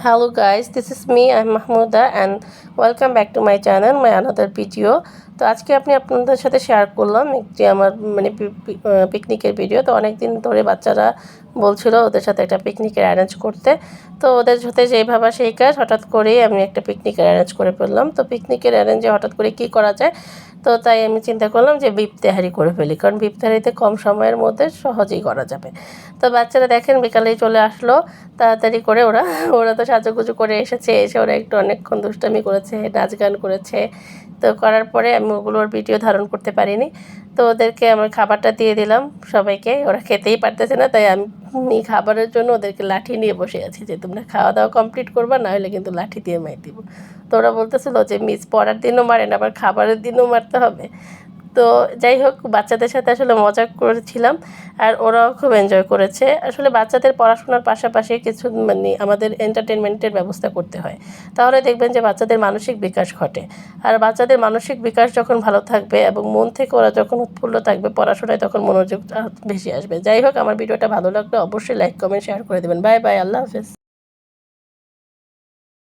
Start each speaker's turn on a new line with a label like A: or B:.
A: Hello guys, this is me, I'm Mahmouda and welcome back to my channel, my another video. তো আজকে আপনাদের সাথে share করলাম একটি আমার পিকনিকের ভিডিও। তো অনেক দিন ধরে বাচ্চারা বলছিল ওদের সাথে একটা পিকনিকের অ্যারেঞ্জ করতে। তো ওদের সাথে যেভাবে সেই কাজ হঠাৎ করেই আমি একটা পিকনিকের অ্যারেঞ্জ করে ফেললাম। তো পিকনিকের অ্যারেঞ্জে হঠাৎ করে কি করা যায়, তো তাই আমি চিন্তা করলাম যে বিফ তেহারি করে ফেলি, কারণ বিফ তেহারিতে কম সময়ের মধ্যে সহজেই করা যাবে। তো বাচ্চারা দেখেন বিকালেই চলে আসলো তাড়াতাড়ি করে। ওরা তো সাজুগুজু করে এসেছে, এসে ওরা একটু অনেকক্ষণ দুষ্টামি করেছে, নাচ গান করেছে। তো করার পরে আমি ওগুলোর ভিডিও ধারণ করতে পারিনি। তো ওদেরকে আমার খাবারটা দিয়ে দিলাম সবাইকে। ওরা খেতেই পারতেছে না, তাই আমি খাবারের জন্য ওদেরকে লাঠি নিয়ে বসে আছি যে তোমরা খাওয়া দাওয়া কমপ্লিট করবা, না হলে কিন্তু লাঠি দিয়ে মাই দিব। তো ওরা বলতেছিল যে মিস পড়ার দিনও মারেন, আবার খাবারের দিনও মারতে হবে। তো যাই হোক, বাচ্চাদের সাথে আসলে মজা করেছিলাম আর ওরাও খুব এনজয় করেছে। আসলে বাচ্চাদের পড়াশোনার পাশাপাশি কিছু আমাদের এন্টারটেনমেন্টের ব্যবস্থা করতে হয়, তাহলে দেখবেন যে বাচ্চাদের মানসিক বিকাশ ঘটে। আর বাচ্চাদের মানসিক বিকাশ যখন ভালো থাকবে এবং মন থেকে ওরা যখন উৎফুল্ল থাকবে, পড়াশোনায় তখন মনোযোগ বেশি আসবে। যাই হোক, আমার ভিডিওটা ভালো লাগলে অবশ্যই লাইক কমেন্ট শেয়ার করে দেবেন। বাই বাই, আল্লাহ হাফেজ।